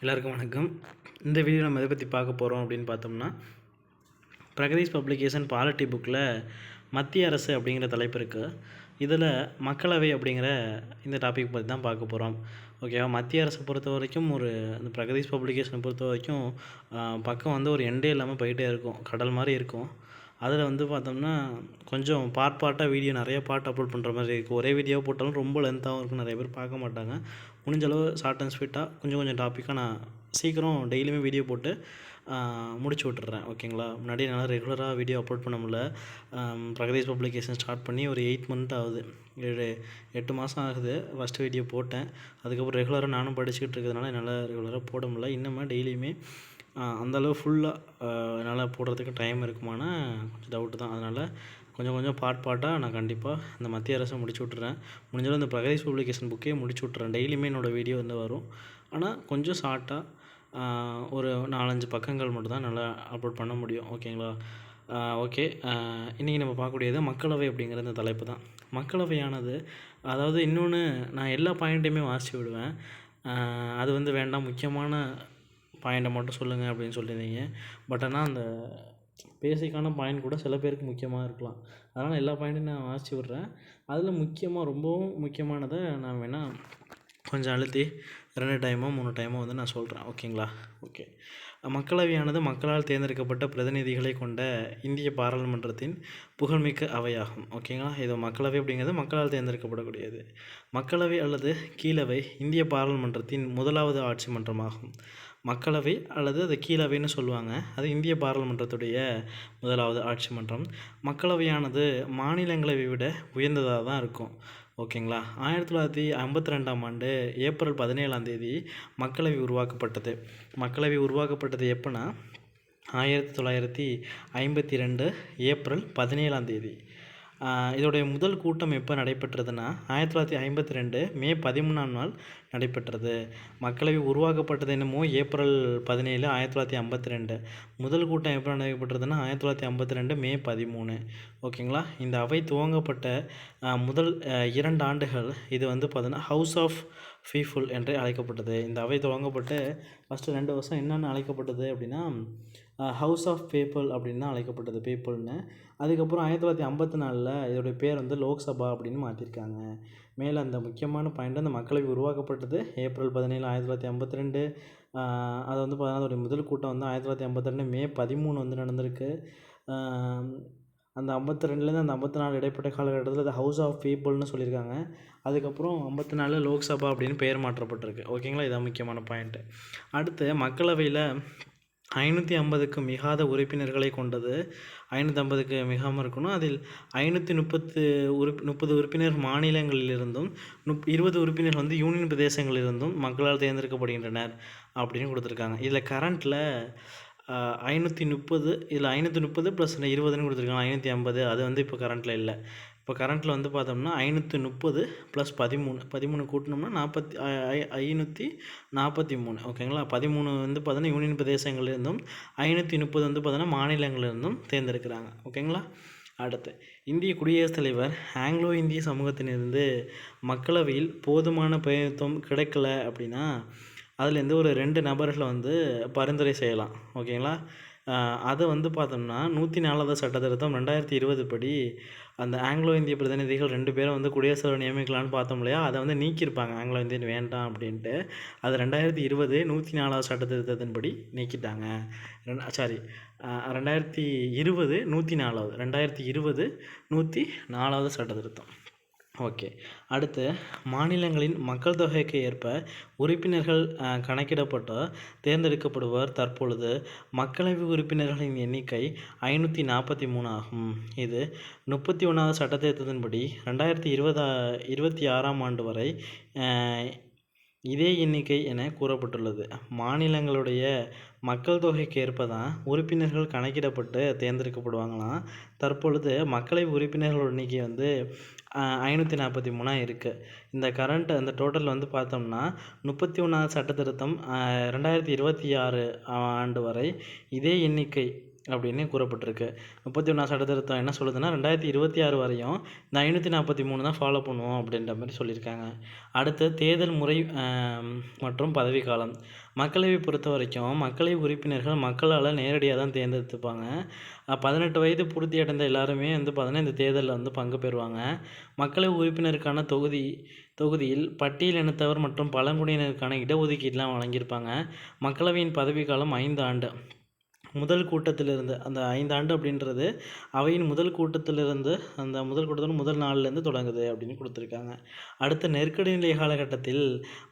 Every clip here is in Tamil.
எல்லாருக்கும் வணக்கம். இந்த வீடியோ நம்ம எதை பற்றி பார்க்க போகிறோம் அப்படின்னு பார்த்தோம்னா, பிரகதீஷ் பப்ளிகேஷன் பாலிட்டி புக்கில் மத்திய அரசு அப்படிங்கிற தலைப்பு இருக்குது. இதில் மக்களவை அப்படிங்கிற இந்த டாபிக் பற்றி தான் பார்க்க போகிறோம். ஓகேவா? மத்திய அரசை பொறுத்த வரைக்கும் இந்த பிரகதீஷ் பப்ளிகேஷனை பொறுத்த வரைக்கும் பக்கம் ஒரு எண்டே இல்லாமல் போயிட்டே இருக்கும், கடல் மாதிரி இருக்கும். அதில் பார்த்தோம்னா கொஞ்சம் பார்ட்டாக வீடியோ நிறைய பார்ட் அப்லோட் பண்ணுற மாதிரி இருக்குது. ஒரே வீடியோ போட்டாலும் ரொம்ப லென்த்தாகவும் இருக்கும், நிறைய பேர் பார்க்க மாட்டாங்க. முடிஞ்சளவு ஷார்ட் அண்ட் ஸ்வீட்டாக கொஞ்சம் டாப்பிக்காக நான் சீக்கிரம் டெய்லியுமே வீடியோ போட்டு முடிச்சு விட்டுறேன். ஓகேங்களா? முன்னாடி என்னால் ரெகுலராக வீடியோ அப்லோட் பண்ண முடியல. பிரகதீஷ் பப்ளிகேஷன் ஸ்டார்ட் பண்ணி ஒரு 8 மந்த் ஆகுது, 8 மாதம் ஆகுது. ஃபஸ்ட்டு வீடியோ போட்டேன், அதுக்கப்புறம் ரெகுலராக நானும் படிச்சுக்கிட்டு இருக்கிறதுனால என்னால் ரெகுலராக போட முடியல. இன்னுமே டெய்லியுமே அந்தளவு ஃபுல்லாக என்னால் போடுறதுக்கு டைம் இருக்குமானா கொஞ்சம் டவுட்டு தான். அதனால் கொஞ்சம் பார்ட்டாக நான் கண்டிப்பாக இந்த மத்திய அரசை முடிச்சு விட்டுறேன். முடிஞ்சாலும் இந்த பிரகதீஷ் பப்ளிகேஷன் புக்கே முடிச்சு விட்டுறேன். டெய்லியுமே என்னோடய வீடியோ வரும். ஆனால் கொஞ்சம் ஷார்ட்டாக ஒரு 4-5 பக்கங்கள் மட்டும் தான் என்னால் அப்லோட் பண்ண முடியும். ஓகேங்களா? ஓகே. இன்றைக்கி நம்ம பார்க்கக்கூடியது மக்களவை அப்படிங்கிற இந்த தலைப்பு தான். மக்களவையானது, அதாவது இன்னொன்று, நான் எல்லா பாயிண்ட்டையுமே வாசித்து விடுவேன். அது வேண்டாம், முக்கியமான பாயிண்ட்டை மட்டும் சொல்லுங்கள் அப்படின்னு சொல்லியிருந்தீங்க. பட் ஆனால் அந்த பேசிக்கான பாயிண்ட் கூட சில பேருக்கு முக்கியமாக இருக்கலாம். அதனால் எல்லா பாயிண்ட்டையும் நான் வாசித்து விட்றேன். அதில் ரொம்பவும் முக்கியமானதை நான் வேணால் கொஞ்சம் அழுத்தி 2 டைமோ 3 டைமோ நான் சொல்கிறேன். ஓகேங்களா? ஓகே. மக்களவையானது மக்களால் தேர்ந்தெடுக்கப்பட்ட பிரதிநிதிகளை கொண்ட இந்திய பாராளுமன்றத்தின் புகழ்மிக்க அவையாகும். ஓகேங்களா? இது மக்களவை அப்படிங்கிறது மக்களால் தேர்ந்தெடுக்கப்படக்கூடியது. மக்களவை அல்லது கீழவை இந்திய பாராளுமன்றத்தின் முதலாவது ஆட்சி மன்றமாகும். மக்களவை அல்லது அது கீழவைன்னு சொல்லுவாங்க. அது இந்திய பாராளுமன்றத்துடைய முதலாவது ஆட்சி மன்றம். மக்களவையானது மாநிலங்களவை விட உயர்ந்ததாக தான் இருக்கும். ஓகேங்களா? 1952ஆம் ஆண்டு ஏப்ரல் 17ஆம் தேதி மக்களவை உருவாக்கப்பட்டது. மக்களவை உருவாக்கப்பட்டது எப்போனா 1952 ஏப்ரல் 17ஆம் தேதி. இதோடைய முதல் கூட்டம் எப்போ நடைபெற்றதுன்னா 1952 மே 13ஆம் நாள் நடைபெற்றது. மக்களவை உருவாக்கப்பட்டது என்னமோ ஏப்ரல் 17, 1952. முதல் கூட்டம் எப்போ நடைபெற்றதுன்னா 1952 மே 13. ஓகேங்களா? இந்த அவை துவங்கப்பட்ட முதல் 2 ஆண்டுகள் இது பார்த்தோன்னா ஹவுஸ் ஆஃப் பீப்புள் என்றே அழைக்கப்பட்டது. இந்த அவை துவங்கப்பட்டு ஃபஸ்ட்டு 2 வருஷம் என்னென்னு அழைக்கப்பட்டது அப்படின்னா ஹவுஸ் ஆஃப் பீப்புள் அப்படின்னு தான் அழைக்கப்பட்டது, பீப்புள்னு. அதுக்கப்புறம் 1954 இதோடைய பேர் லோக்சபா அப்படின்னு மாற்றிருக்காங்க. மேலே அந்த முக்கியமான பாயிண்ட், அந்த மக்களவை உருவாக்கப்பட்டது ஏப்ரல் 17, 1952. அது பார்த்தீங்கன்னா அதோடைய முதல் கூட்டம் 1952 மே 13 நடந்திருக்கு. அந்த 52லேருந்து அந்த 54 இடைப்பட்ட காலகட்டத்தில் அது ஹவுஸ் ஆஃப் பீப்புள்னு சொல்லியிருக்காங்க. அதுக்கப்புறம் 54 லோக்சபா அப்படின்னு பெயர் மாற்றப்பட்டிருக்கு. ஓகேங்களா? இதான் முக்கியமான பாயிண்ட்டு. அடுத்து, மக்களவையில் 550க்கு மிகாத உறுப்பினர்களை கொண்டது. 550க்கு மிகாமல் இருக்கணும். அதில் 530 உறுப்பினர் மாநிலங்களிலிருந்தும் 20 உறுப்பினர் யூனியன் பிரதேசங்களிலிருந்தும் மக்களால் தேர்ந்தெடுக்கப்படுகின்றனர் அப்படின்னு கொடுத்துருக்காங்க. இதில் கரண்ட்டில் 530, இதில் 530 + 20ன்னு கொடுத்துருக்காங்க. 550 அது இப்போ கரண்ட்டில் இல்லை. இப்போ கரண்ட்டில் பார்த்தோம்னா 530 + 13 கூட்டினோம்னா 543. ஓகேங்களா? 13 பார்த்தோன்னா யூனியன் பிரதேசங்களிலிருந்தும் 530 பார்த்தோன்னா மாநிலங்களிலிருந்தும் தேர்ந்தெடுக்கிறாங்க. ஓகேங்களா? அடுத்து, இந்திய குடியரசுத் தலைவர் ஆங்கிலோ இந்திய சமூகத்திலிருந்து மக்களவையில் போதுமான பிரதிநிதித்துவம் கிடைக்கல அப்படின்னா அதில் ஒரு 2 நபர்களை பரிந்துரை செய்யலாம். ஓகேங்களா? அதை பார்த்தோம்னா 104வது சட்ட திருத்தம் 2020 படி அந்த ஆங்கிலோ இந்திய பிரதிநிதிகள் 2 பேரும் குடியரசுத் தலைவர் நியமிக்கலான்னு பார்த்தோம் இல்லையா, அதை நீக்கியிருப்பாங்க. ஆங்கிலோ இந்தியன் வேண்டாம் அப்படின்ட்டு. அது 2020 104வது சட்ட திருத்தத்தின்படி நீக்கிட்டாங்க. 2020 104வது சட்ட திருத்தம். ஓகே. அடுத்து, மாநிலங்களின் மக்கள் தொகைக்கு ஏற்ப உறுப்பினர்கள் கணக்கிடப்பட்டு தேர்ந்தெடுக்கப்படுவர். தற்பொழுது மக்களவை உறுப்பினர்களின் எண்ணிக்கை 543 ஆகும். இது 31வது சட்ட திருத்தத்தின்படி 2026ஆம் ஆண்டு வரை இதே எண்ணிக்கை என கூறப்பட்டுள்ளது. மாநிலங்களுடைய மக்கள் தொகைக்கு ஏற்ப தான் உறுப்பினர்கள் கணக்கிடப்பட்டு தேர்ந்தெடுக்கப்படுவாங்களாம். தற்பொழுது மக்களவை உறுப்பினர்களோட எண்ணிக்கை 543 இருக்குது. இந்த அந்த டோட்டல் பார்த்தோம்னா 31வது சட்ட திருத்தம் 2026 ஆண்டு வரை இதே எண்ணிக்கை அப்படின்னு கூறப்பட்டிருக்கு. 31ஆம் சட்டத்திருத்தம் என்ன சொல்லுதுன்னா 2026 வரையும் இந்த 543 தான் ஃபாலோ பண்ணுவோம் அப்படின்ற மாதிரி சொல்லியிருக்காங்க. அடுத்து தேர்தல் முறை மற்றும் பதவிக்காலம். மக்களவை பொறுத்த வரைக்கும் மக்களவை உறுப்பினர்கள் மக்களால் நேரடியாக தான் தேர்ந்தெடுத்துப்பாங்க. 18 வயது பூர்த்தி அடைந்த எல்லாருமே பார்த்தீங்கன்னா இந்த தேர்தலில் பங்கு பெறுவாங்க. மக்களவை உறுப்பினருக்கான தொகுதியில் பட்டியலினத்தவர் மற்றும் பழங்குடியினருக்கான இடஒதுக்கீடுலாம் வழங்கியிருப்பாங்க. மக்களவையின் பதவிக்காலம் 5 ஆண்டு. முதல் கூட்டத்திலிருந்து அந்த 5 ஆண்டு அப்படின்றது அவையின் முதல் கூட்டத்திலிருந்து அந்த முதல் கூட்டத்தோட முதல் நாள்லேருந்து தொடங்குது அப்படின்னு கொடுத்துருக்காங்க. அடுத்த நெருக்கடி நிலை காலகட்டத்தில்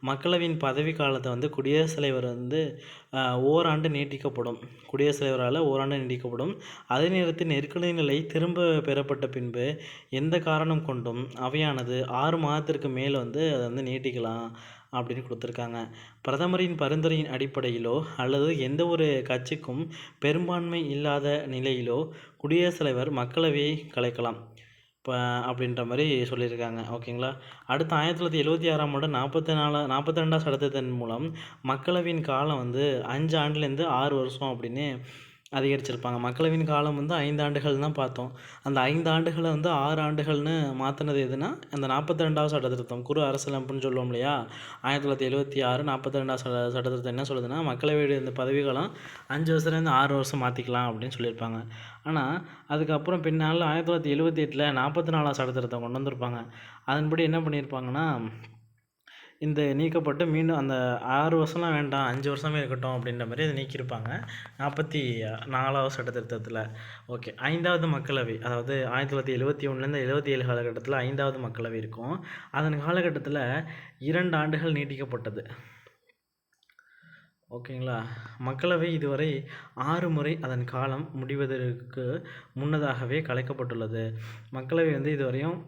மக்களவையின் பதவி காலத்தை குடியரசுத் தலைவர் ஓராண்டு நீட்டிக்கப்படும். குடியரசுத் தலைவரால் ஓராண்டு நீட்டிக்கப்படும். அதே நேரத்தில் நெருக்கடி நிலை திரும்ப பெறப்பட்ட பின்பு எந்த காரணம் கொண்டும் அவையானது 6 மாதத்திற்கு மேல் அதை நீட்டிக்கலாம் அப்படின்னு கொடுத்துருக்காங்க. பிரதமரின் பரிந்துரையின் அடிப்படையிலோ அல்லது எந்த ஒரு கட்சிக்கும் பெரும்பான்மை இல்லாத நிலையிலோ குடியரசுத் தலைவர் மக்களவையை கலைக்கலாம் அப்படின்ற மாதிரி சொல்லியிருக்காங்க. ஓகேங்களா. அடுத்து 1976ஆம் ஆண்டு 42ஆம் சட்டத்தின் மூலம் மக்களவையின் காலம் 5 ஆண்டுலேருந்து 6 வருஷம் அப்படின்னு அதிகரிச்சிருப்பாங்க. மக்களவையின் காலம் 5 ஆண்டுகள் தான் பார்த்தோம். அந்த 5 ஆண்டுகளை 6 ஆண்டுகள்னு மாற்றினது எதுனா அந்த 42ஆவது சட்டத்திருத்தம் குறு அரசியலமைப்புன்னு சொல்லுவோம் இல்லையா. 1976 42ஆம் சட்டத்திருத்தம் என்ன சொல்லுதுன்னா மக்களவையுடைய இந்த பதவிக்காலம் 5 வருஷத்துலேருந்து 6 வருஷம் மாற்றிக்கலாம் அப்படின்னு சொல்லியிருப்பாங்க. ஆனால் அதுக்கப்புறம் பின்னால் 1978ல் 44ஆம் சட்டத்திருத்தம் கொண்டு வந்திருப்பாங்க. அதன்படி என்ன பண்ணியிருப்பாங்கன்னா இந்த நீக்கப்பட்டு மீண்டும் அந்த 6 வருஷம்லாம் வேண்டாம் 5 வருஷமே இருக்கட்டும் அப்படின்ற மாதிரி அதை நீக்கியிருப்பாங்க 44ஆவது சட்டத்திருத்தத்தில். ஓகே. 5வது மக்களவை அதாவது 1971லேருந்து 77 காலகட்டத்தில் 5வது மக்களவை இருக்கும். அதன் காலகட்டத்தில் 2 ஆண்டுகள் நீட்டிக்கப்பட்டது. ஓகேங்களா. மக்களவை இதுவரை 6 முறை அதன் காலம் முடிவதற்கு முன்னதாகவே கலைக்கப்பட்டுள்ளது. மக்களவை இதுவரையும்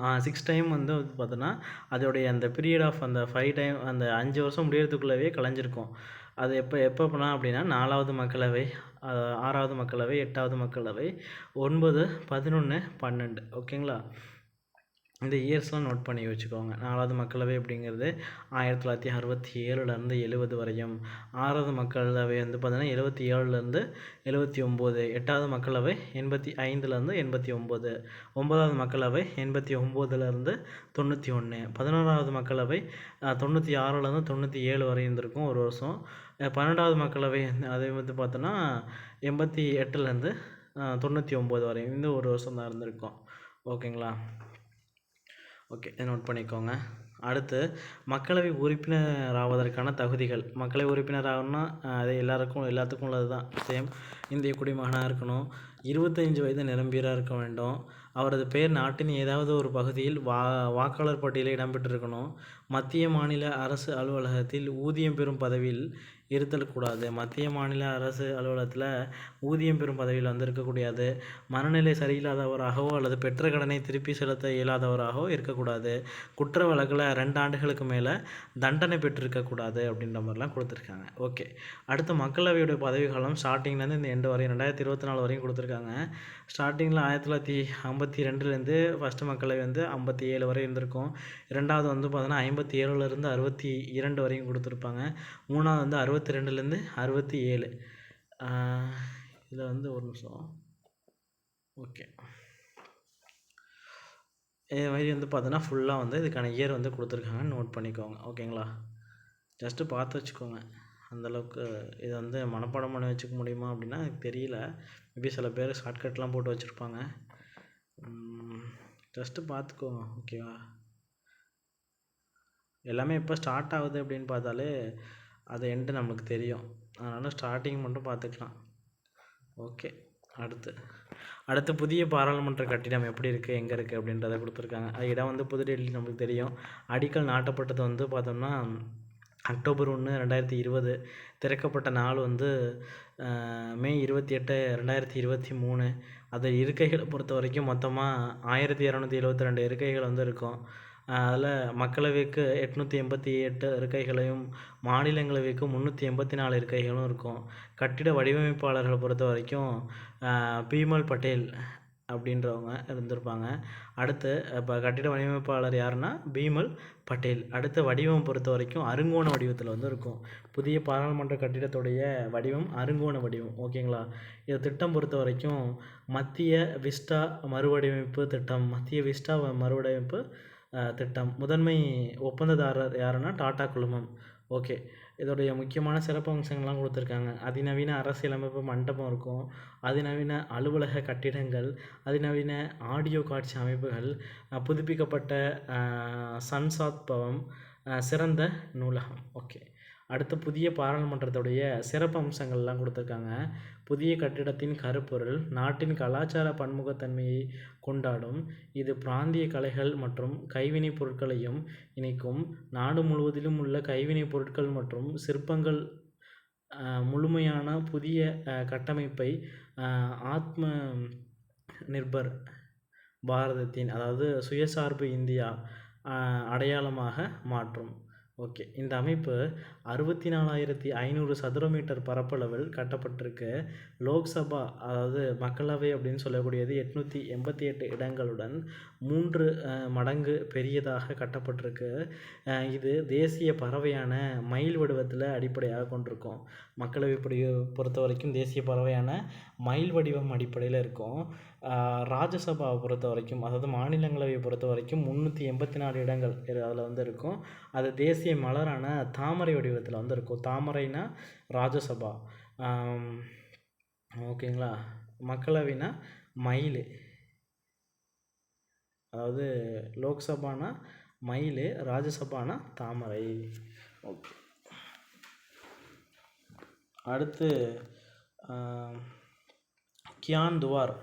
6 டைம் பார்த்தோன்னா அதோடைய அந்த பீரியட் ஆஃப் அந்த 5 டைம் அந்த 5 வருஷம் முடியறதுக்குள்ளவே கலைஞ்சிருக்கும். அது எப்போ பண்ணலாம் அப்படின்னா 4வது மக்களவை, 6வது மக்களவை, 8வது மக்களவை, 9, 11, 12. ஓகேங்களா. இந்த இயர்ஸ்லாம் நோட் பண்ணி வச்சுக்கோங்க. 4வது மக்களவை அப்படிங்கிறது 1967லேருந்து 70 வரையும், 6வது மக்களவை பார்த்தீங்கன்னா 77லேருந்து 79, 8வது மக்களவை 85லேருந்து 89, 9வது மக்களவை 89லேருந்து 91, 11வது மக்களவை 96லேருந்து 97 வரை இருந்திருக்கும் ஒரு வருஷம். 12வது மக்களவை அது பார்த்தோன்னா 88லேருந்து 99 வரையும் இந்த ஒரு வருஷம் தான் இருந்திருக்கும். ஓகேங்களா. ஓகே, நோட் பண்ணிக்கோங்க. அடுத்து மக்களவை உறுப்பினர் ஆவதற்கான தகுதிகள். மக்களவை உறுப்பினர் ஆகணும்னா அது எல்லாத்துக்கும் உள்ளது தான். சேம் இந்திய குடிமகனாக இருக்கணும், 25 வயது நிரம்பியராக இருக்க வேண்டும், அவரது பெயர் நாட்டின் ஏதாவது ஒரு பகுதியில் வாக்காளர் பட்டியலில் இடம்பெற்றிருக்கணும், மத்திய மாநில அரசு அலுவலகத்தில் ஊதியம் பெறும் பதவியில் இருத்தல் கூடாது. மத்திய மாநில அரசு அலுவலகத்தில் ஊதியம் பெறும் பதவியில் இருக்கக்கூடாது. மனநிலை சரியில்லாதவராகவோ அல்லது பெற்ற கடனை திருப்பி செலுத்த இயலாதவராகவோ இருக்கக்கூடாது. குற்ற வழக்கில் 2 ஆண்டுகளுக்கு மேலே தண்டனை பெற்றிருக்கக்கூடாது அப்படின்ற மாதிரிலாம் கொடுத்துருக்காங்க. ஓகே. அடுத்து மக்களவையுடைய பதவிக்காலம் ஸ்டார்டிங்லேருந்து இந்த எண்டு வரையும் 2024 வரையும் கொடுத்துருக்காங்க. ஸ்டார்டிங்கில் 1952லேருந்து ஃபஸ்ட்டு மக்களவை 57 வரை இருந்திருக்கும். 2வது பார்த்தோன்னா 57லேருந்து 62 வரையும் கொடுத்துருப்பாங்க. 3வது 62லேருந்து 67. இதில் ஒரு நிமிஷம். ஓகே. இது மாதிரி பார்த்தோன்னா ஃபுல்லாக இதுக்கான இயர் கொடுத்துருக்காங்க. நோட் பண்ணிக்கோங்க. ஓகேங்களா. ஜஸ்ட்டு பார்த்து வச்சுக்கோங்க. அந்தளவுக்கு இதை மனப்பாடம் பண்ணி வச்சுக்க முடியுமா அப்படின்னா எனக்கு தெரியல. மேபி சில பேர் ஷார்ட்கட்லாம் போட்டு வச்சுருப்பாங்க. ஜஸ்ட்டு பார்த்துக்கோங்க. ஓகேவா. எல்லாமே எப்போ ஸ்டார்ட் ஆகுது அப்படின்னு பார்த்தாலே அது எண்டு நம்மளுக்கு தெரியும். அதனால் ஸ்டார்டிங் மட்டும் பார்த்துக்கலாம். ஓகே. அடுத்து புதிய பாராளுமன்ற கட்டிடம் எப்படி இருக்குது, எங்கே இருக்குது அப்படின்றத கொடுத்துருக்காங்க. அது இடம் புதுடெல்லி நம்மளுக்கு தெரியும். அடிக்கல் நாட்டப்பட்டது பார்த்தோம்னா அக்டோபர் 1, 2020. திறக்கப்பட்ட நாள் மே 28, 2023. அது இருக்கைகளை பொறுத்த வரைக்கும் மொத்தமாக 1272 இருக்கைகள் இருக்கும். அதில் மக்களவைக்கு 888 இருக்கைகளையும் மாநிலங்களவைக்கு 384 இருக்கைகளும் இருக்கும். கட்டிட வடிவமைப்பாளர்களை பொறுத்த வரைக்கும் பீமல் பட்டேல் அப்படின்றவங்க இருந்திருப்பாங்க. அடுத்து இப்போ கட்டிட வடிவமைப்பாளர் யாருன்னா பீமல் பட்டேல். அடுத்த வடிவம் பொறுத்த வரைக்கும் அருங்கோண வடிவத்தில் வந்து இருக்கும். புதிய பாராளுமன்ற கட்டிடத்துடைய வடிவம் அருங்கோண வடிவம். ஓகேங்களா? இது திட்டம் பொறுத்த வரைக்கும் மத்திய விஸ்டா மறுவடிவமைப்பு திட்டம். மத்திய விஸ்டா மறுவடிவமைப்பு திட்டம். முதன்மை ஒப்பந்ததாரர் யாருன்னா டாடா குழுமம். ஓகே, இதோடைய முக்கியமான சிறப்பு அம்சங்கள்லாம் கொடுத்துருக்காங்க. அதிநவீன அரசியலமைப்பு மண்டபம் இருக்கும், அதிநவீன அலுவலக கட்டிடங்கள், அதிநவீன ஆடியோ காட்சி அமைப்புகள், புதுப்பிக்கப்பட்ட சன்சாத் பவம், சிறந்த நூலகம். ஓகே, அடுத்து புதிய பாராளுமன்றத்துடைய சிறப்பு அம்சங்கள்லாம் கொடுத்துருக்காங்க. புதிய கட்டிடத்தின் கருப்பொருள் நாட்டின் கலாச்சார பன்முகத்தன்மையை கொண்டாடும். இது பிராந்திய கலைகள் மற்றும் கைவினைப் பொருட்களையும் இணைக்கும். நாடு முழுவதிலும் உள்ள கைவினைப் பொருட்கள் மற்றும் சிற்பங்கள் முழுமையான புதிய கட்டமைப்பை ஆத்ம நிர்பர் பாரதத்தின், அதாவது சுயசார்பு இந்தியா அடையாளமாக மாற்றும். ஓகே, இந்த அமைப்பு 64,500 சதுர மீட்டர் பரப்பளவில் கட்டப்பட்டிருக்கு. லோக்சபா, அதாவது மக்களவை அப்படின்னு சொல்லக்கூடியது 888 இடங்களுடன் 3 மடங்கு பெரியதாக கட்டப்பட்டிருக்கு. இது தேசிய பறவையான மயில் வடிவத்தில் அடிப்படையாக கொண்டிருக்கும். மக்களவை பொறுத்த வரைக்கும் தேசிய பறவையான மயில் வடிவம் அடிப்படையில் இருக்கும். ராஜ்யசபாவை பொறுத்த வரைக்கும், அதாவது மாநிலங்களவையை பொறுத்த வரைக்கும் 384 இடங்கள் அதில் வந்து இருக்கும். அது தேசிய மலரான தாமரை வடிவத்தில் வந்து இருக்கும். தாமரைனா ராஜ்யசபா. ஓகேங்களா? மக்களவைனா மயில், அதாவது லோக்சபானா மயில், ராஜ்யசபானா தாமரை. ஓகே, அடுத்து கியான் துவார்.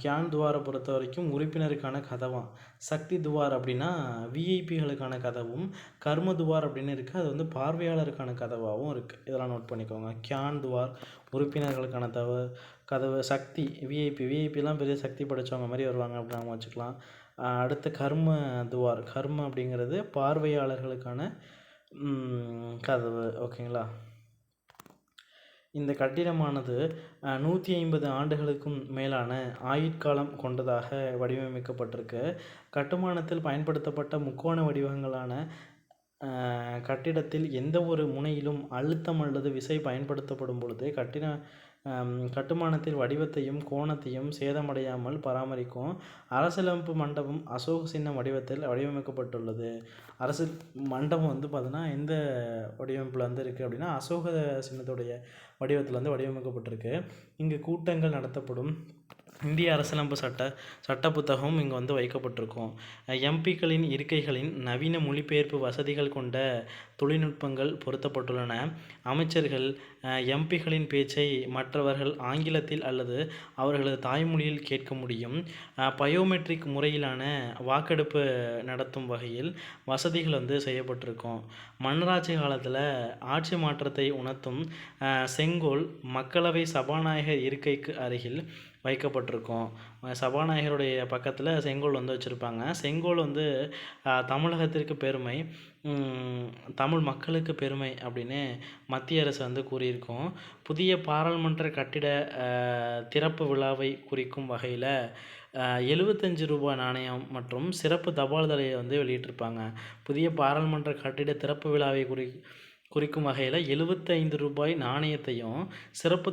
கியான் துவாரை பொறுத்த வரைக்கும் உறுப்பினருக்கான கதவாம். சக்தி துவார் அப்படின்னா விஐபிகளுக்கான கதவும், கர்ம துவார் அப்படின்னு இருக்குது, அது வந்து பார்வையாளருக்கான கதவாகவும் இருக்குது. இதெல்லாம் நோட் பண்ணிக்கோங்க. கியான் துவார் உறுப்பினர்களுக்கான கதவு. சக்தி விஐபிலாம் பெரிய சக்தி படைத்தவங்க மாதிரி வருவாங்க அப்படின்னு நம்ம வச்சுக்கலாம். அடுத்து கர்ம துவார். கர்ம அப்படிங்கிறது பார்வையாளர்களுக்கான கதவு. ஓகேங்களா? இந்த கட்டிடமானது 150 ஆண்டுகளுக்கும் மேலான ஆயுட்காலம் கொண்டதாக வடிவமைக்கப்பட்டிருக்கு. கட்டுமானத்தில் பயன்படுத்தப்பட்ட முக்கோண வடிவங்களான கட்டிடத்தில் எந்த ஒரு முனையிலும் அழுத்தம் அல்லது விசை பயன்படுத்தப்படும் பொழுது கட்டுமானத்தில் வடிவத்தையும் கோணத்தையும் சேதமடையாமல் பராமரிக்கும். அரசியலமைப்பு மண்டபம் அசோக சின்ன வடிவத்தில் வடிவமைக்கப்பட்டுள்ளது. அரசு மண்டபம் வந்து பார்த்தீங்கன்னா எந்த வடிவமைப்பில் வந்து இருக்குது அப்படின்னா அசோக சின்னத்துடைய வடிவத்தில் வந்து வடிவமைக்கப்பட்டிருக்கு. இங்கு கூட்டங்கள் நடத்தப்படும். இந்திய அரசியலமைப்பு சட்ட புத்தகம் இங்கே வந்து வைக்கப்பட்டிருக்கும். எம்பிக்களின் இருக்கைகளின் நவீன மொழிபெயர்ப்பு வசதிகள் கொண்ட தொழில்நுட்பங்கள் பொருத்தப்பட்டுள்ளன. அமைச்சர்கள் எம்பிகளின் பேச்சை மற்றவர்கள் ஆங்கிலத்தில் அல்லது அவர்களது தாய்மொழியில் கேட்க முடியும். பயோமெட்ரிக் முறையிலான வாக்கெடுப்பு நடத்தும் வகையில் வசதிகள் வந்து செய்யப்பட்டிருக்கும். மன்னராட்சி காலத்தில் ஆட்சி மாற்றத்தை உணர்த்தும் செங்கோல் மக்களவை சபாநாயகர் இருக்கைக்கு அருகில் வைக்கப்பட்டிருக்கும். சபாநாயகருடைய பக்கத்தில் செங்கோல் வந்து வச்சுருப்பாங்க. செங்கோல் வந்து தமிழகத்திற்கு பெருமை, தமிழ் மக்களுக்கு பெருமை அப்படின்னு மத்திய அரசு வந்து கூறியிருக்கோம். புதிய பாராளுமன்ற கட்டிட திறப்பு விழாவை குறிக்கும் வகையில் 75 ரூபாய் நாணயம் மற்றும் சிறப்பு தபால் தலையை வந்து வெளியிட்டிருப்பாங்க. புதிய பாராளுமன்ற கட்டிட திறப்பு விழாவை குறிக்கும் வகையில் 75 ரூபாய் நாணயத்தையும் சிறப்பு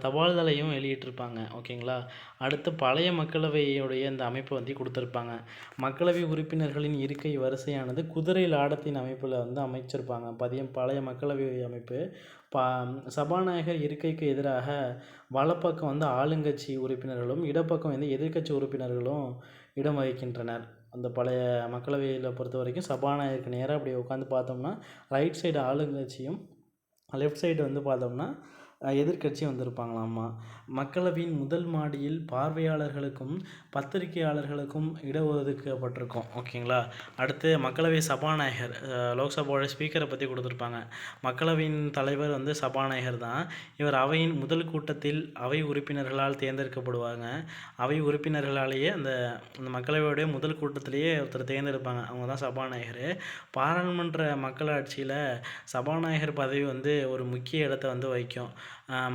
தபால் தலையும் வெளியிட்டிருப்பாங்க. ஓகேங்களா? அடுத்து பழைய மக்களவையுடைய இந்த அமைப்பை வந்து கொடுத்துருப்பாங்க. மக்களவை உறுப்பினர்களின் இருக்கை வரிசையானது குதிரை லாடத்தின் அமைப்பில் வந்து அமைச்சிருப்பாங்க. பழைய மக்களவை அமைப்பு. சபாநாயகர் இருக்கைக்கு எதிராக வலப்பக்கம் வந்து ஆளுங்கட்சி உறுப்பினர்களும் இடப்பக்கம் வந்து எதிர்க்கட்சி உறுப்பினர்களும் இடம் வகிக்கின்றனர். அந்த பழைய மக்களவையில் பொறுத்த வரைக்கும் சபாநாயகருக்கு நேராக அப்படி உட்காந்து பார்த்தோம்னா ரைட் சைடு ஆளுங்கட்சியும், லெஃப்ட் சைடு வந்து பார்த்தோம்னா எதிர்க்கட்சியும் வந்திருப்பாங்களாமா. மக்களவையின் முதல் மாடியில் பார்வையாளர்களுக்கும் பத்திரிகையாளர்களுக்கும் இடஒதுக்கப்பட்டிருக்கும். ஓகேங்களா? அடுத்து மக்களவை சபாநாயகர், லோக்சபாவோட ஸ்பீக்கரை பற்றி கொடுத்துருப்பாங்க. மக்களவையின் தலைவர் வந்து சபாநாயகர் தான். இவர் அவையின் முதல் கூட்டத்தில் அவை உறுப்பினர்களால் தேர்ந்தெடுக்கப்படுவாங்க. அவை உறுப்பினர்களாலேயே அந்த மக்களவையோடைய முதல் கூட்டத்திலேயே ஒருத்தர் தேர்ந்தெடுப்பாங்க. அவங்க தான் சபாநாயகர். பாராளுமன்ற மக்களாட்சியில் சபாநாயகர் பதவி வந்து ஒரு முக்கிய இடத்தை வந்து வகிக்கும்.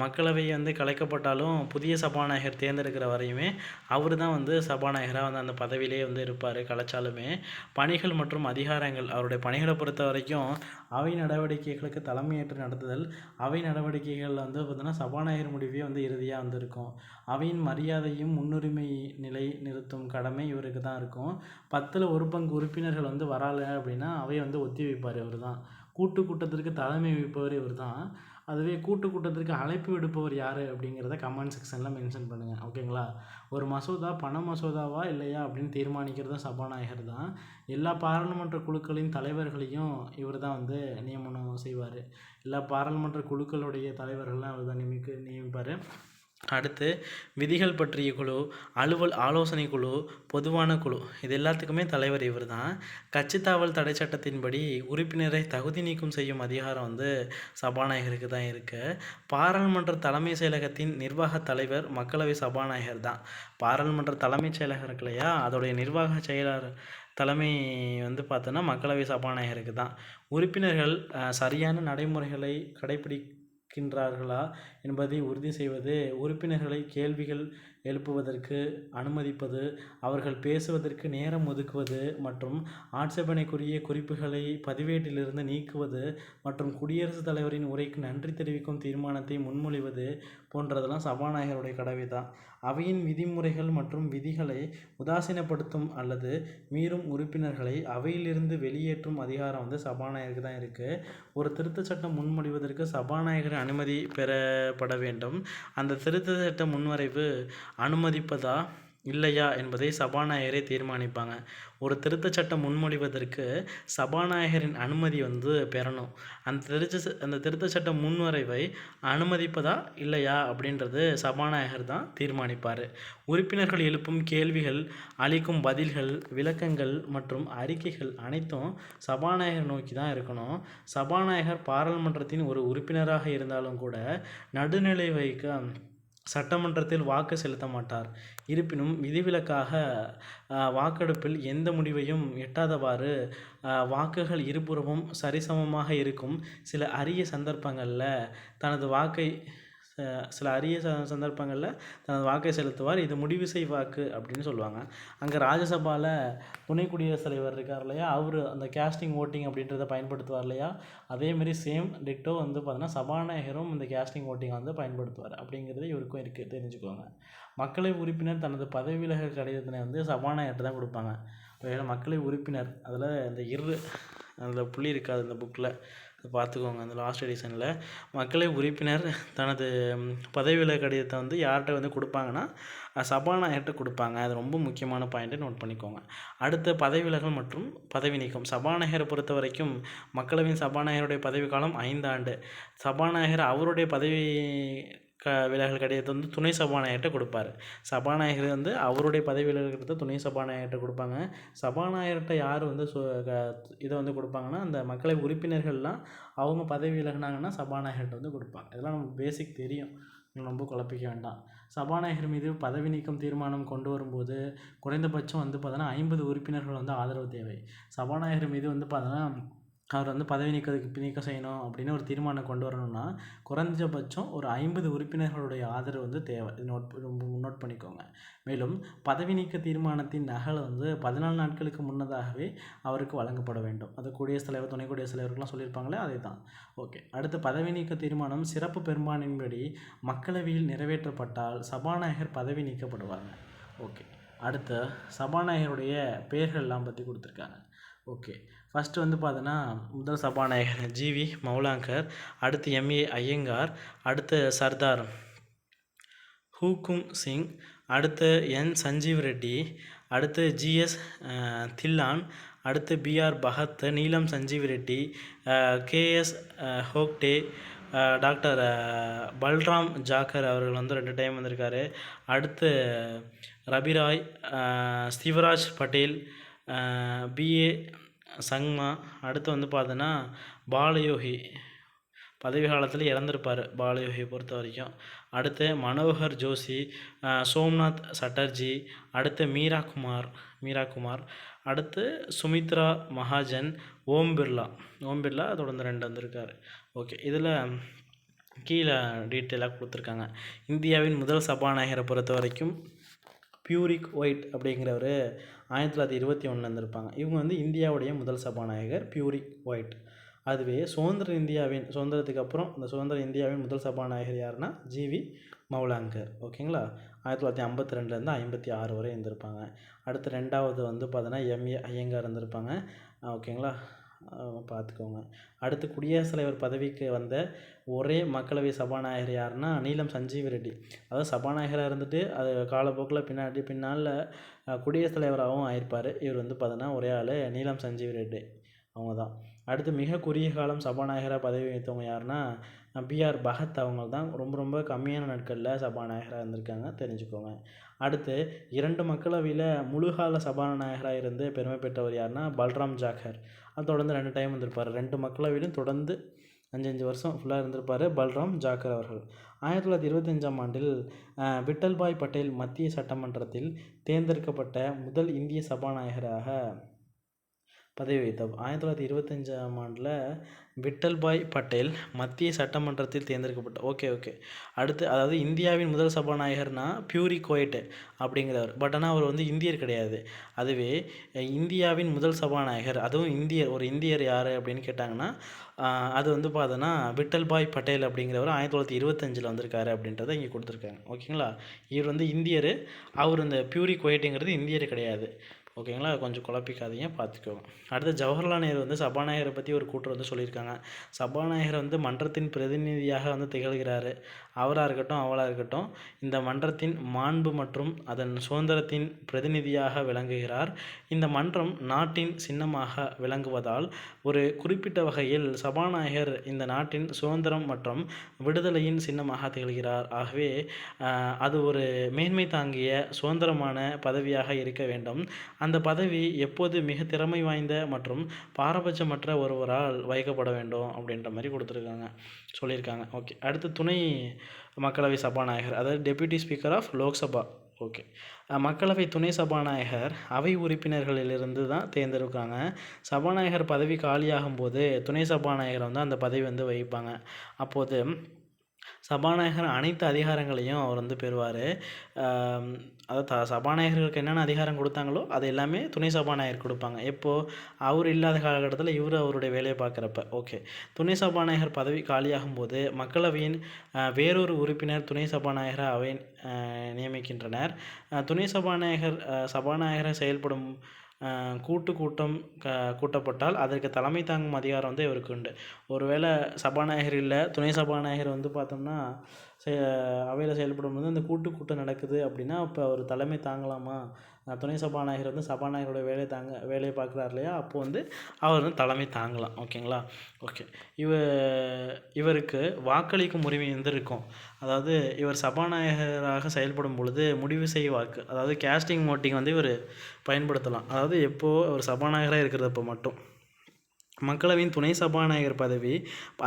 மக்களவை வந்து கலைக்கப்பட்டாலும் புதிய சபாநாயகர் தேர்ந்தெடுக்கிற வரையுமே அவர் தான் வந்து சபாநாயகராக வந்து அந்த பதவியிலே வந்து இருப்பார். கலைச்சாலுமே பணிகள் மற்றும் அதிகாரங்கள் அவருடைய பணிகளை பொறுத்த வரைக்கும் அவை நடவடிக்கைகளுக்கு தலைமையேற்று நடத்துதல், அவை நடவடிக்கைகளில் வந்து பார்த்தீங்கன்னா சபாநாயகர் முடிவே வந்து இறுதியாக வந்து இருக்கும். அவையின் மரியாதையும் முன்னுரிமை நிலை நிறுத்தும் கடமை இவருக்கு தான் இருக்கும். 10ல் 1 பங்கு உறுப்பினர்கள் வந்து வரலை அப்படின்னா அவை வந்து ஒத்தி வைப்பார் இவர் தான். கூட்டத்திற்கு தலைமை வகிப்பவர் இவர் தான். அதுவே கூட்டத்திற்கு அழைப்பு விடுப்பவர் யார் அப்படிங்கிறத கமெண்ட் செக்ஷனில் மென்ஷன் பண்ணுங்கள். ஓகேங்களா? ஒரு மசோதா பண மசோதாவா இல்லையா அப்படின்னு தீர்மானிக்கிறதும் சபாநாயகர் தான். எல்லா பாராளுமன்ற குழுக்களின் தலைவர்களையும் இவர் தான் வந்து நியமனம் செய்வார். எல்லா பாராளுமன்ற குழுக்களுடைய தலைவர்கள்லாம் அவர் தான் நியமிப்பார். அடுத்து விதிகள் பற்றிய குழு, அலுவல் ஆலோசனை குழு, பொதுவான குழு இது எல்லாத்துக்குமே தலைவர் இவர் தான். கட்சித்தாவல் தடை சட்டத்தின்படி உறுப்பினரை தகுதி நீக்கம் செய்யும் அதிகாரம் வந்து சபாநாயகருக்கு தான் இருக்குது. பாராளுமன்ற தலைமை செயலகத்தின் நிர்வாக தலைவர் மக்களவை சபாநாயகர் தான். பாராளுமன்ற தலைமைச் செயலகம் இருக்கு இல்லையா, அதோடைய நிர்வாக செயலர் தலைமை வந்து பார்த்தோன்னா மக்களவை சபாநாயகருக்கு தான். உறுப்பினர்கள் சரியான நடைமுறைகளை கடைபிடிக்கின்றார்களா என்பதை உறுதி செய்வது, உறுப்பினர்களை கேள்விகள் எழுப்புவதற்கு அனுமதிப்பது, அவர்கள் பேசுவதற்கு நேரம் ஒதுக்குவது மற்றும் ஆட்சேபனைக்குரிய குறிப்புகளை பதிவேட்டிலிருந்து நீக்குவது மற்றும் குடியரசுத் தலைவரின் உரைக்கு நன்றி தெரிவிக்கும் தீர்மானத்தை முன்மொழிவது போன்றதெல்லாம் சபாநாயகருடைய கடமை தான். அவையின் விதிமுறைகள் மற்றும் விதிகளை உதாசீனப்படுத்தும் அல்லது மீறும் உறுப்பினர்களை அவையிலிருந்து வெளியேற்றும் அதிகாரம் வந்து சபாநாயகருக்கு தான் இருக்குது. ஒரு திருத்தச் சட்டம் முன்மொழிவதற்கு சபாநாயகர் அனுமதி பெறப்பட வேண்டும். அந்த திருத்த சட்ட முன்வரைவு அனுமதிப்பதா இல்லையா என்பதை சபாநாயகரே தீர்மானிப்பாங்க. ஒரு திருத்தச் சட்டம் முன்மொழிவதற்கு சபாநாயகரின் அனுமதி வந்து பெறணும். அந்த திருத்தச் சட்ட முன்வரைவை அனுமதிப்பதா இல்லையா அப்படின்றது சபாநாயகர் தான் தீர்மானிப்பார். உறுப்பினர்கள் எழுப்பும் கேள்விகள், அளிக்கும் பதில்கள், விளக்கங்கள் மற்றும் அறிக்கைகள் அனைத்தும் சபாநாயகர் நோக்கி தான் இருக்கணும். சபாநாயகர் பாராளுமன்றத்தின் ஒரு உறுப்பினராக இருந்தாலும் கூட நடுநிலை வைக்க சட்டமன்றத்தில் வாக்கு செலுத்த மாட்டார். இருப்பினும் விதிவிலக்காக வாக்கெடுப்பில் எந்த முடிவையும் எட்டாதவாறு வாக்குகள் இருபுறமும் சரிசமமாக இருக்கும் சில அரிய சந்தர்ப்பங்களில் தனது வாக்கை செலுத்துவார். இது முடிவுசை வாக்கு அப்படின்னு சொல்லுவாங்க. அங்கே ராஜ்யசபாவில் துணை குடியரசுத் தலைவர் இருக்கார் இல்லையா, அவர் அந்த கேஸ்டிங் ஓட்டிங் அப்படின்றத பயன்படுத்துவார் இல்லையா, அதேமாரி சேம் டிட்டோ வந்து பார்த்தோன்னா சபாநாயகரும் இந்த கேஸ்டிங் ஓட்டிங்கை வந்து பயன்படுத்துவார். அப்படிங்கிறது இவருக்கும் இருக்குது, தெரிஞ்சுக்கோங்க. மக்களவை உறுப்பினர் தனது பதவி விலகல் கடிதத்தினை வந்து சபாநாயகர்கிட்ட தான் கொடுப்பாங்க. மக்களவை உறுப்பினர் அதில் அதில் புள்ளி இருக்காது இந்த புக்கில், பார்த்துக்கோங்க. அந்த லாஸ்ட் எடிஷனில் மக்களவை உறுப்பினர் தனது பதவி விலகல் கடிதத்தை வந்து யார்கிட்ட வந்து கொடுப்பாங்கன்னா சபாநாயகர்கிட்ட கொடுப்பாங்க. அது ரொம்ப முக்கியமான பாயிண்ட்டை நோட் பண்ணிக்கோங்க. அடுத்த பதவி விலகல் மற்றும் பதவி நீக்கம். சபாநாயகரை பொறுத்த வரைக்கும் மக்களவையின் சபாநாயகருடைய பதவி காலம் 5 ஆண்டு. சபாநாயகர் அவருடைய பதவி விலகல் கடிதத்தை வந்து துணை சபாநாயகர்கிட்ட கொடுப்பார். சபாநாயகர் வந்து அவருடைய பதவி விலகல் கடிதத்தை துணை சபாநாயகர்கிட்ட கொடுப்பாங்க. சபாநாயகர்கிட்ட யார் வந்து இதை வந்து கொடுப்பாங்கன்னா அந்த மக்களவை உறுப்பினர்கள்லாம் அவங்க பதவி விலகினாங்கன்னா சபாநாயகர்கிட்ட வந்து கொடுப்பாங்க. இதெல்லாம் நமக்கு பேசிக் தெரியும், ரொம்ப குழப்பிக்க வேண்டாம். சபாநாயகர் மீது பதவி நீக்கம் தீர்மானம் கொண்டு வரும்போது குறைந்தபட்சம் வந்து பார்த்தோன்னா 50 உறுப்பினர்கள் வந்து ஆதரவு தேவை. சபாநாயகர் மீது வந்து பார்த்தோன்னா அவர் வந்து பதவி நீக்கம் செய்யணும் அப்படின்னு ஒரு தீர்மானம் கொண்டு வரணும்னா குறைஞ்சபட்சம் ஒரு 50 உறுப்பினர்களுடைய ஆதரவு வந்து தேவை. இது நோட் பண்ணிக்கோங்க. மேலும் பதவி நீக்க தீர்மானத்தின் நகல் வந்து 14 நாட்களுக்கு முன்னதாகவே அவருக்கு வழங்கப்பட வேண்டும். அது குடியரசுத் தலைவர், துணை குடியரசுத் தலைவர்கள்லாம் சொல்லியிருப்பாங்களே, அதே தான். ஓகே. அடுத்து பதவி நீக்க தீர்மானம் சிறப்பு பெரும்பான்மையின்படி மக்களவையில் நிறைவேற்றப்பட்டால் சபாநாயகர் பதவி நீக்கப்படுவாங்க. ஓகே. அடுத்து சபாநாயகருடைய பெயர்கள்லாம் பற்றி கொடுத்துருக்காங்க. ஓகே. ஃபஸ்ட்டு வந்து பார்த்தோன்னா முதல் சபாநாயகர் ஜிவி மௌலாங்கர், அடுத்து எம்ஏ ஐயங்கார், அடுத்து சர்தார் ஹூக்கும் சிங், அடுத்து என் சஞ்சீவ் ரெட்டி, அடுத்து ஜிஎஸ் தில்லான், அடுத்து பிஆர் பகத், நீலம் சஞ்சீவ் ரெட்டி, கேஎஸ் ஹோக்டே, டாக்டர் பல்ராம் ஜாக்கர் அவர்கள் வந்து 2 டைம் வந்திருக்காரு. அடுத்து ரபிராய், சிவராஜ் பட்டேல், பிஏ சங்மா, அடுத்து வந்து பார்த்தோன்னா பாலயோகி பதவி காலத்தில் இறந்துருப்பார் பாலயோகியை பொறுத்த வரைக்கும். அடுத்து மனோகர் ஜோஷி, சோம்நாத் சட்டர்ஜி, அடுத்து மீராகுமார், அடுத்து சுமித்ரா மகாஜன், ஓம் பிர்லா தொடர்ந்து 2 வந்திருக்காரு. ஓகே. இதில் கீழே டீட்டெயிலாக கொடுத்துருக்காங்க. இந்தியாவின் முதல் சபாநாயகரை பொறுத்த வரைக்கும் பியூரிக் ஒயிட் அப்படிங்கிறவர் 1921 இருந்திருப்பாங்க. இவங்க வந்து இந்தியாவுடைய முதல் சபாநாயகர் பியூரிக் ஒயிட். அதுவே சுதந்திரத்துக்கு அப்புறம் இந்த சுதந்திர இந்தியாவின் முதல் சபாநாயகர் யாருன்னா ஜிவி மௌலாங்கர். ஓகேங்களா, 1952 56 வரை இருந்திருப்பாங்க. அடுத்து ரெண்டாவது வந்து பார்த்தோன்னா எம்ஏ ஐயங்கார் இருந்திருப்பாங்க. ஓகேங்களா, பார்த்துக்கோங்க. அடுத்து குடியரசுத் தலைவர் பதவிக்கு வந்த ஒரே மக்களவை சபாநாயகர் யாருன்னா நீலம் சஞ்சீவ ரெட்டி. அதாவது சபாநாயகராக இருந்துட்டு அது காலப்போக்கில் பின்னால் குடியரசுத் தலைவராகவும் ஆயிருப்பார். இவர் வந்து பார்த்தோன்னா ஒரே ஆள் நீலம் சஞ்சீவ ரெட்டி, அவங்க தான். அடுத்து மிக குறுகிய காலம் சபாநாயகராக பதவி வகித்தவங்க யாருன்னா பிஆர் பகத். அவங்க தான் ரொம்ப ரொம்ப கம்மியான நாட்களில் சபாநாயகராக இருந்திருக்காங்க, தெரிஞ்சுக்கோங்க. அடுத்து 2 மக்களவையில் முழுகால சபாநாயகராக இருந்து பெருமை பெற்றவர் யாருன்னா பல்ராம் ஜாக்கர். அது தொடர்ந்து 2 டைம் வந்திருப்பார். 2 மக்களவையிலும் தொடர்ந்து 5 வருஷம் ஃபுல்லாக இருந்திருப்பார் பல்ராம் ஜாக்கர் அவர்கள். 1925ஆம் ஆண்டில் விட்டல்பாய் பட்டேல் மத்திய சட்டமன்றத்தில் தேர்ந்தெடுக்கப்பட்ட முதல் இந்திய சபாநாயகராக பதவி வகித்தார். 1925ஆம் ஆண்டில் விட்டல்பாய் பட்டேல் மத்திய சட்டமன்றத்தில் தேர்ந்தெடுக்கப்பட்ட ஓகே. அடுத்து அதாவது இந்தியாவின் முதல் சபாநாயகர்னா பியூரிக் ஒயிட் அப்படிங்கிறவர். பட் ஆனால் அவர் வந்து இந்தியர் கிடையாது. அதுவே இந்தியாவின் முதல் சபாநாயகர், அதுவும் ஒரு இந்தியர் யார் அப்படின்னு கேட்டாங்கன்னா அது வந்து பார்த்தோன்னா விட்டல்பாய் பட்டேல் அப்படிங்கிறவர் 1925 வந்திருக்காரு அப்படின்றத இங்கே கொடுத்துருக்காங்க. ஓகேங்களா, இவர் வந்து இந்தியர், அவர் இந்த பியூரிக் ஒயிட்டுங்கிறது இந்தியர் கிடையாது. ஓகேங்களா, கொஞ்சம் குழப்பிக்காதீங்க, பார்த்துக்கோங்க. அடுத்து ஜவஹர்லால் நேரு வந்து சபாநாயகரை பற்றி ஒரு கூற்று வந்து சொல்லியிருக்காங்க. சபாநாயகர் வந்து மன்றத்தின் பிரதிநிதியாக வந்து திகழ்கிறாரு. அவராக இருக்கட்டும் அவளாக இருக்கட்டும் இந்த மன்றத்தின் மாண்பு மற்றும் அதன் சுதந்திரத்தின் பிரதிநிதியாக விளங்குகிறார். இந்த மன்றம் நாட்டின் சின்னமாக விளங்குவதால் ஒரு குறிப்பிட்ட வகையில் சபாநாயகர் இந்த நாட்டின் சுதந்திரம் மற்றும் விடுதலையின் சின்னமாக திகழ்கிறார். ஆகவே அது ஒரு மேன்மை தாங்கிய சுதந்திரமான பதவியாக இருக்க வேண்டும். அந்த பதவி எப்போது மிக திறமை வாய்ந்த மற்றும் பாரபட்சமற்ற ஒருவரால் வகிக்கப்பட வேண்டும் அப்படின்ற மாதிரி சொல்லியிருக்காங்க. ஓகே, அடுத்து துணை மக்களவை சபாநாயகர், அதாவது deputy speaker of Lok Sabha. Okay, மக்களவை துணை சபாநாயகர் அவை உறுப்பினர்களிலிருந்து தான் தேர்ந்தெடுக்காங்க. சபாநாயகர் பதவி காலியாகும் போது துணை சபாநாயகர் வந்து அந்த பதவி வந்து வகிப்பாங்க. அப்போது சபாநாயகர் அனைத்து அதிகாரங்களையும் அவர் வந்து பெறுவார். அதாவது சபாநாயகர்களுக்கு என்னென்ன அதிகாரம் கொடுத்தாங்களோ அது எல்லாமே துணை சபாநாயகர் கொடுப்பாங்க. எப்போது அவர் இல்லாத காலகட்டத்தில் இவர் அவருடைய வேலையை பார்க்குறப்ப. ஓகே, துணை சபாநாயகர் பதவி காலியாகும் போது மக்களவையின் வேறொரு உறுப்பினர் துணை சபாநாயகராக அவை நியமிக்கின்றனர். துணை சபாநாயகரை செயல்படும் கூட்டம் கூட்டப்பட்டால் அதற்கு தலைமை தாங்கும் அதிகாரம் வந்து இவருக்கு உண்டு. ஒருவேளை சபாநாயகர் இல்லை, துணை சபாநாயகர் வந்து பார்த்தோம்னா அவையில் செயல்படும் போது அந்த கூட்டம் நடக்குது அப்படின்னா அப்போ அவர் தலைமை தாங்கலாமா? துணை சபாநாயகர் வந்து சபாநாயகரோட வேலையை பார்க்குறாரு இல்லையா, அப்போது வந்து அவர் வந்து தலைமை தாங்கலாம். ஓகேங்களா, ஓகே. இவருக்கு வாக்களிக்கும் உரிமை வந்து இருக்கும். அதாவது இவர் சபாநாயகராக செயல்படும் பொழுது முடிவு செய்ய வாக்கு, அதாவது கேஸ்டிங் ஓட்டிங் வந்து இவர் பயன்படுத்தலாம். அதாவது எப்போது அவர் சபாநாயகராக இருக்கிறப்ப மட்டும். மக்களவையின் துணை சபாநாயகர் பதவி,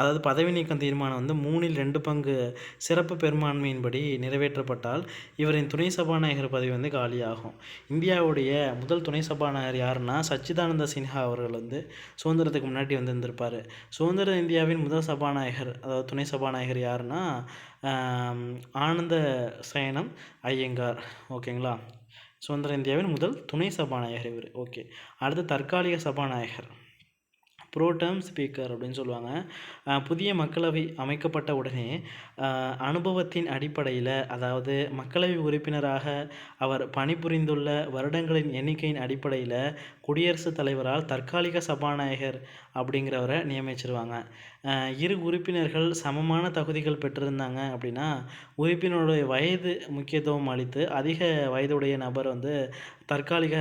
அதாவது பதவி நீக்கம் தீர்மானம் வந்து 3/2 பங்கு சிறப்பு பெரும்பான்மையின்படி நிறைவேற்றப்பட்டால் இவரின் துணை சபாநாயகர் பதவி வந்து காலியாகும். இந்தியாவுடைய முதல் துணை சபாநாயகர் யாருன்னா சச்சிதானந்த சின்ஹா அவர்கள் வந்து சுதந்திரத்துக்கு முன்னாடி வந்து இருந்திருப்பார். சுதந்திர இந்தியாவின் முதல் சபாநாயகர், அதாவது துணை சபாநாயகர் யாருன்னா ஆனந்த சயனம் ஐயங்கார். ஓகேங்களா, சுதந்திர இந்தியாவின் முதல் துணை சபாநாயகர் இவர். ஓகே, அடுத்து தற்காலிக சபாநாயகர் ப்ரோடம் ஸ்பீக்கர் அப்படின்னு சொல்லுவாங்க. புதிய மக்களவை அமைக்கப்பட்ட உடனே அனுபவத்தின் அடிப்படையில், அதாவது மக்களவை உறுப்பினராக அவர் பணிபுரிந்துள்ள வருடங்களின் எண்ணிக்கையின் அடிப்படையில் குடியரசுத் தலைவரால் தற்காலிக சபாநாயகர் அப்படிங்கிறவரை நியமிச்சிருவாங்க. இரு உறுப்பினர்கள் சமமான தகுதிகள் பெற்றிருந்தாங்க அப்படின்னா உறுப்பினருடைய வயது முக்கியத்துவம் அளித்து அதிக வயதுடைய நபர் வந்து தற்காலிக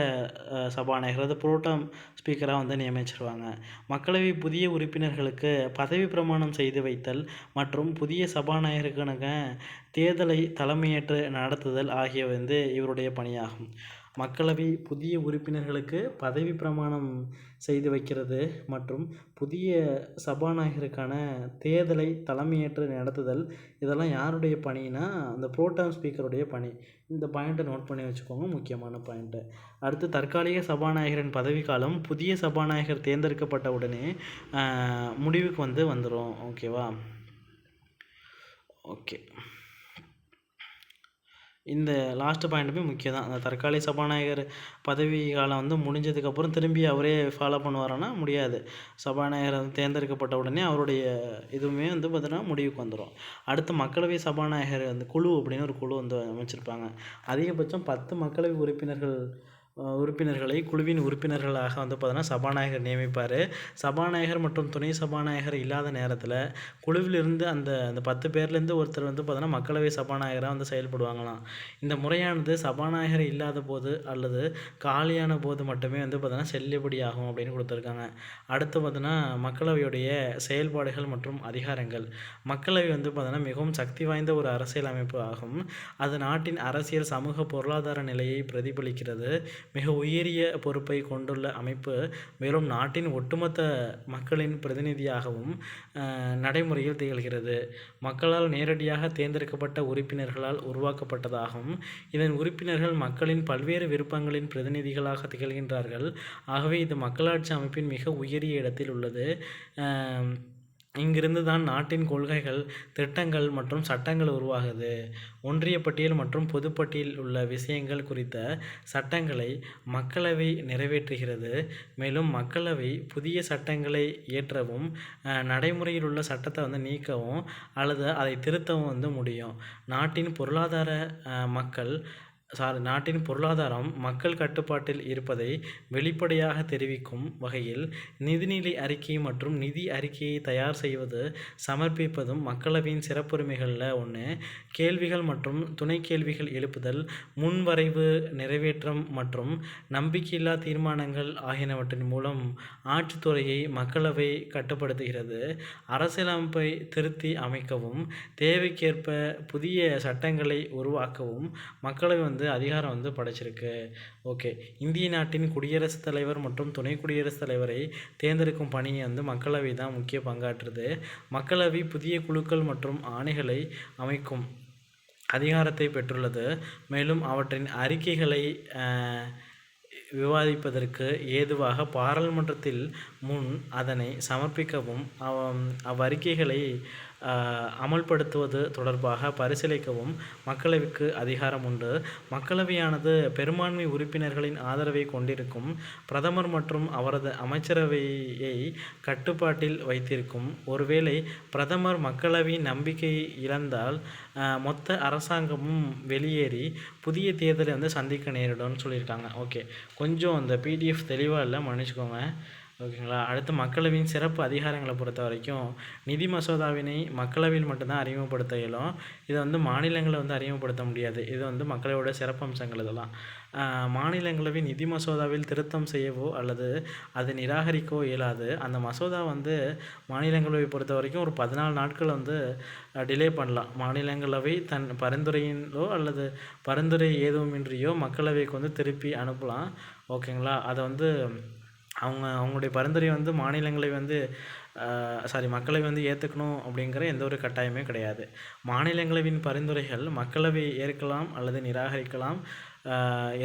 சபாநாயகர், அதாவது புரோட்டாம் ஸ்பீக்கராக வந்து நியமிச்சிருவாங்க. மக்களவை புதிய உறுப்பினர்களுக்கு பதவி பிரமாணம் செய்து வைத்தல் மற்றும் புதிய சபாநாயகருக்கான தேர்தலை தலைமையேற்று நடத்துதல் ஆகியவை வந்து இவருடைய பணியாகும். மக்களவை புதிய உறுப்பினர்களுக்கு பதவி பிரமாணம் செய்து வைக்கிறது மற்றும் புதிய சபாநாயகருக்கான தேர்தலை தலைமையேற்று நடத்துதல், இதெல்லாம் யாருடைய பணினா அந்த புரோட்டாம் ஸ்பீக்கருடைய பணி. இந்த பாயிண்ட்டை நோட் பண்ணி வச்சுக்கோங்க, முக்கியமான பாயிண்ட்டு. அடுத்து தற்காலிக சபாநாயகரின் பதவிக்காலம் புதிய சபாநாயகர் தேர்ந்தெடுக்கப்பட்ட உடனே முடிவுக்கு வந்துடும். ஓகேவா, ஓகே, இந்த லாஸ்ட்டு பாயிண்ட்டுமே முக்கியம் தான். அந்த தற்காலிக சபாநாயகர் பதவி காலம் வந்து முடிஞ்சதுக்கப்புறம் திரும்பி அவரே ஃபாலோ பண்ணுவாரான்னா முடியாது. சபாநாயகர் வந்து தேர்ந்தெடுக்கப்பட்ட உடனே அவருடைய இதுவுமே வந்து பார்த்தீங்கன்னா முடிவுக்கு வந்துடும். அடுத்து மக்களவை சபாநாயகர் வந்து குழு அப்படின்னு ஒரு குழு வந்து அமைச்சிருப்பாங்க. அதிகபட்சம் 10 மக்களவை உறுப்பினர்களை குழுவின் உறுப்பினர்களாக வந்து பார்த்தீங்கன்னா சபாநாயகர் நியமிப்பார். சபாநாயகர் மற்றும் துணை சபாநாயகர் இல்லாத நேரத்தில் குழுவிலிருந்து அந்த அந்த 10 பேர்லேருந்து ஒருத்தர் வந்து பார்த்தீங்கன்னா மக்களவை சபாநாயகராக வந்து செயல்படுவாங்களாம். இந்த முறையானது சபாநாயகர் இல்லாத போது அல்லது காலியான போது மட்டுமே வந்து பார்த்தீங்கன்னா செல்லுபடியாகும் அப்படின்னு கொடுத்துருக்காங்க. அடுத்து பார்த்தீங்கன்னா மக்களவையுடைய செயல்பாடுகள் மற்றும் அதிகாரங்கள். மக்களவை வந்து பார்த்தீங்கன்னா மிகவும் சக்தி வாய்ந்த ஒரு அரசியல் அமைப்பு ஆகும். அது நாட்டின் அரசியல், சமூக, பொருளாதார நிலையை பிரதிபலிக்கிறது. மிக உயரிய பொறுப்பை கொண்டுள்ள அமைப்பு. மேலும் நாட்டின் ஒட்டுமொத்த மக்களின் பிரதிநிதியாகவும் நடைமுறையில் திகழ்கிறது. மக்களால் நேரடியாக தேர்ந்தெடுக்கப்பட்ட உறுப்பினர்களால் உருவாக்கப்பட்டதாகும். இதன் உறுப்பினர்கள் மக்களின் பல்வேறு விருப்பங்களின் பிரதிநிதிகளாக திகழ்கின்றார்கள். ஆகவே இது மக்களாட்சி அமைப்பின் மிக உயரிய இடத்தில் உள்ளது. இங்கிருந்து தான் நாட்டின் கொள்கைகள், திட்டங்கள் மற்றும் சட்டங்கள் உருவாகுது. ஒன்றிய பட்டியல் மற்றும் பொதுப்பட்டியல் உள்ள விஷயங்கள் குறித்த சட்டங்களை மக்களவை நிறைவேற்றுகிறது. மேலும் மக்களவை புதிய சட்டங்களை இயற்றவும் நடைமுறையில் உள்ள சட்டத்தை வந்து நீக்கவும் அல்லது அதை திருத்தவும் வந்து முடியும். நாட்டின் பொருளாதாரம் மக்கள் கட்டுப்பாட்டில் இருப்பதை வெளிப்படையாக தெரிவிக்கும் வகையில் நிதிநிலை அறிக்கை மற்றும் நிதி அறிக்கையை தயார் செய்வது, சமர்ப்பிப்பதும் மக்களவையின் சிறப்புரிமைகளில் ஒன்று. கேள்விகள் மற்றும் துணை கேள்விகள் எழுப்புதல், முன்வரைவு, நிறைவேற்றம் மற்றும் நம்பிக்கையில்லா தீர்மானங்கள் ஆகியனவற்றின் மூலம் ஆட்சித்துறையை மக்களவை கட்டுப்படுத்துகிறது. அரசியலமைப்பை திருத்தி அமைக்கவும் தேவைக்கேற்ப புதிய சட்டங்களை உருவாக்கவும் மக்களவை வந்து அதிகாரம் வந்து படைச்சிருக்கு. ஓகே, இந்திய நாட்டின் குடியரசுத் தலைவர் மற்றும் துணை குடியரசுத் தலைவரை தேர்ந்தெடுக்கும் பணியை வந்து மக்களவை தான் முக்கிய பங்காற்றுது. மக்களவை புதிய குழுக்கள் மற்றும் ஆணைகளை அமைக்கும் அதிகாரத்தை பெற்றுள்ளது. மேலும் அவற்றின் அறிக்கைகளை விவாதிப்பதற்கு ஏதுவாக பாராளுமன்றத்தில் முன் அதனை சமர்ப்பிக்கவும் அவ்வறிக்கைகளை அமல்படுத்துவது தொடர்பாக பரிசீலிக்கவும் மக்களவைக்கு அதிகாரம் உண்டு. மக்களவையானது பெரும்பான்மை உறுப்பினர்களின் ஆதரவை கொண்டிருக்கும். பிரதமர் மற்றும் அவரது அமைச்சரவையை கட்டுப்பாட்டில் வைத்திருக்கும். ஒருவேளை பிரதமர் மக்களவையின் நம்பிக்கை இழந்தால் மொத்த அரசாங்கமும் வெளியேறி புதிய தேர்தலை வந்து சந்திக்க நேரிடும்னு சொல்லியிருக்காங்க. ஓகே, கொஞ்சம் அந்த பிடிஎஃப் தெளிவாக இல்லை, மன்னிச்சுக்கோங்க. ஓகேங்களா. அடுத்து மக்களவையின் சிறப்பு அதிகாரங்களை பொறுத்த வரைக்கும் நிதி மசோதாவினை மக்களவையில் மட்டும்தான் அறிமுகப்படுத்த இயலும். இதை வந்து மாநிலங்களை வந்து அறிமுகப்படுத்த முடியாது. இது வந்து மக்களவையோட சிறப்பம்சங்கள். இதெல்லாம் மாநிலங்களவை நிதி மசோதாவில் திருத்தம் செய்யவோ அல்லது அது நிராகரிக்கவோ இயலாது. அந்த மசோதா வந்து மாநிலங்களவை பொறுத்த வரைக்கும் ஒரு 14 நாட்கள் வந்து டிலே பண்ணலாம். மாநிலங்களவை தன் பரிந்துரையிலோ அல்லது பரிந்துரை ஏதுமின்றியோ மக்களவைக்கு வந்து திருப்பி அனுப்பலாம். ஓகேங்களா. அதை வந்து அவங்களுடைய பரிந்துரை வந்து மக்களவை வந்து ஏற்றுக்கணும் அப்படிங்கிற எந்த ஒரு கட்டாயமே கிடையாது. மாநிலங்களவையின் பரிந்துரைகள் மக்களவை ஏற்கலாம் அல்லது நிராகரிக்கலாம்.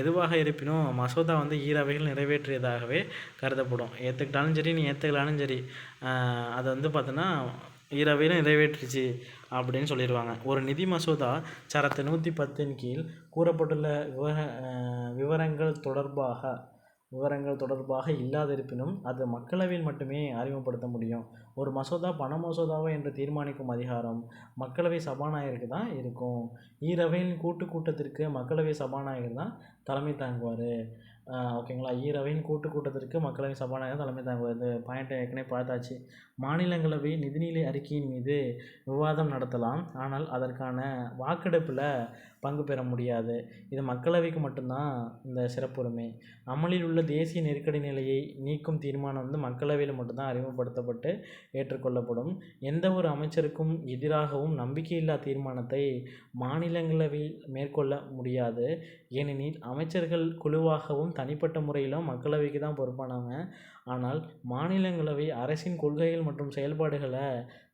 எதுவாக இருப்பினும் மசோதா வந்து ஈரவைகள் நிறைவேற்றியதாகவே கருதப்படும். ஏற்றுக்கிட்டாலும் சரி, நீ ஏற்றுக்கலாலும் சரி, அதை வந்து பார்த்தோன்னா ஈரவையில் நிறைவேற்றிச்சு அப்படின்னு சொல்லிடுவாங்க. ஒரு நிதி மசோதா சரத்து 110 கீழ் கூறப்பட்டுள்ள விவரங்கள் தொடர்பாக இல்லாதிருப்பினும் அது மக்களவையில் மட்டுமே அறிமுகப்படுத்த முடியும். ஒரு மசோதா பண மசோதாவா என்று தீர்மானிக்கும் அதிகாரம் மக்களவை சபாநாயகருக்கு தான் இருக்கும். ஈரவையின் கூட்டத்திற்கு மக்களவை சபாநாயகர் தான் தலைமை தாங்குவார். ஓகேங்களா. ஈரவையின் கூட்டத்திற்கு மக்களவை சபாநாயகர் தலைமை தாங்குவார். இந்த பாயிண்ட்டை ஏற்கனவே பார்த்தாச்சு. மாநிலங்களவை நிதிநிலை அறிக்கையின் மீது விவாதம் நடத்தலாம், ஆனால் அதற்கான வாக்கெடுப்பில் பங்கு பெற முடியாது. இது மக்களவைக்கு மட்டும்தான் இந்த சிறப்புரிமை. அமலில் உள்ள தேசிய நெருக்கடி நிலையை நீக்கும் தீர்மானம் வந்து மக்களவையில் மட்டும்தான் அறிமுகப்படுத்தப்பட்டு ஏற்றுக்கொள்ளப்படும். எந்த ஒரு அமைச்சருக்கும் எதிராகவும் நம்பிக்கையில்லா தீர்மானத்தை மாநிலங்களவையில் மேற்கொள்ள முடியாது. ஏனெனில் அமைச்சர்கள் குழுவாகவும் தனிப்பட்ட முறையிலும் மக்களவைக்கு தான் பொறுப்பானவங்க. ஆனால் மாநிலங்களவை அரசின் கொள்கைகள் மற்றும் செயல்பாடுகளை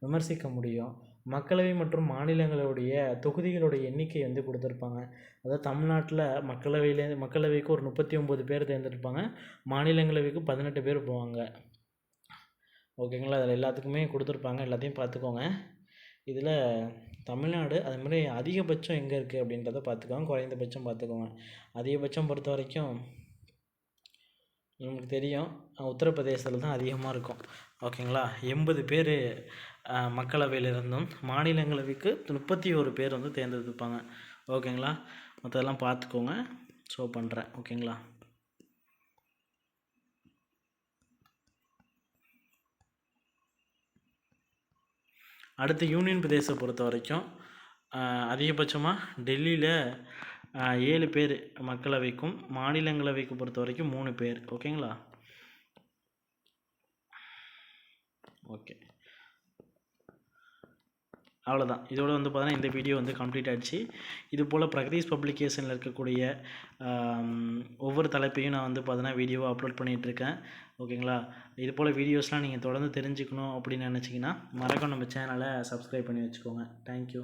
விமர்சிக்க முடியும். மக்களவை மற்றும் மாநிலங்களுடைய தொகுதிகளுடைய எண்ணிக்கை வந்து கொடுத்துருப்பாங்க. அதாவது தமிழ்நாட்டில் மக்களவைக்கு ஒரு 39 பேர் தேர்ந்தெடுப்பாங்க. மாநிலங்களவைக்கு 18 பேர் போவாங்க. ஓகேங்களா. அதில் எல்லாத்துக்குமே கொடுத்துருப்பாங்க. எல்லாத்தையும் பார்த்துக்கோங்க. இதில் தமிழ்நாடு அதுமாதிரி அதிகபட்சம் எங்கே இருக்குது அப்படின்றத பார்த்துக்கோங்க, குறைந்தபட்சம் பார்த்துக்கோங்க. அதிகபட்சம் பொறுத்த வரைக்கும் நமக்கு தெரியும், உத்தரப்பிரதேசத்தில் தான் அதிகமாக இருக்கும். ஓகேங்களா, 80 பேர் மக்களவையிலிருந்தும் மாநிலங்களவைக்கு 31 பேர் வந்து தேர்ந்தெடுப்பாங்க. ஓகேங்களா, மற்றதெல்லாம் பார்த்துக்கோங்க, ஷோ பண்ணுறேன். ஓகேங்களா, அடுத்து யூனியன் பிரதேசத்தை பொறுத்த வரைக்கும் அதிகபட்சமாக டெல்லியில் 7 பேர் மக்களவைக்கும், மாநிலங்களவைக்கு பொறுத்த வரைக்கும் 3 பேர். ஓகேங்களா, ஓகே, அவ்வளோதான். இதோட வந்து பார்த்தீங்கன்னா இந்த வீடியோ வந்து கம்ப்ளீட் ஆகிடுச்சு. இது போல் பிரகதீஷ் பப்ளிகேஷனில் இருக்கக்கூடிய ஒவ்வொரு தலைப்பையும் நான் வந்து பார்த்தீங்கன்னா வீடியோவாக அப்லோட் பண்ணிகிட்ருக்கேன். ஓகேங்களா, இது போல் வீடியோஸ்லாம் நீங்கள் தொடர்ந்து தெரிஞ்சுக்கணும் அப்படின்னு நினச்சிங்கன்னா மறக்காம நம்ம சேனலை சப்ஸ்கிரைப் பண்ணி வச்சுக்கோங்க. தேங்க்யூ.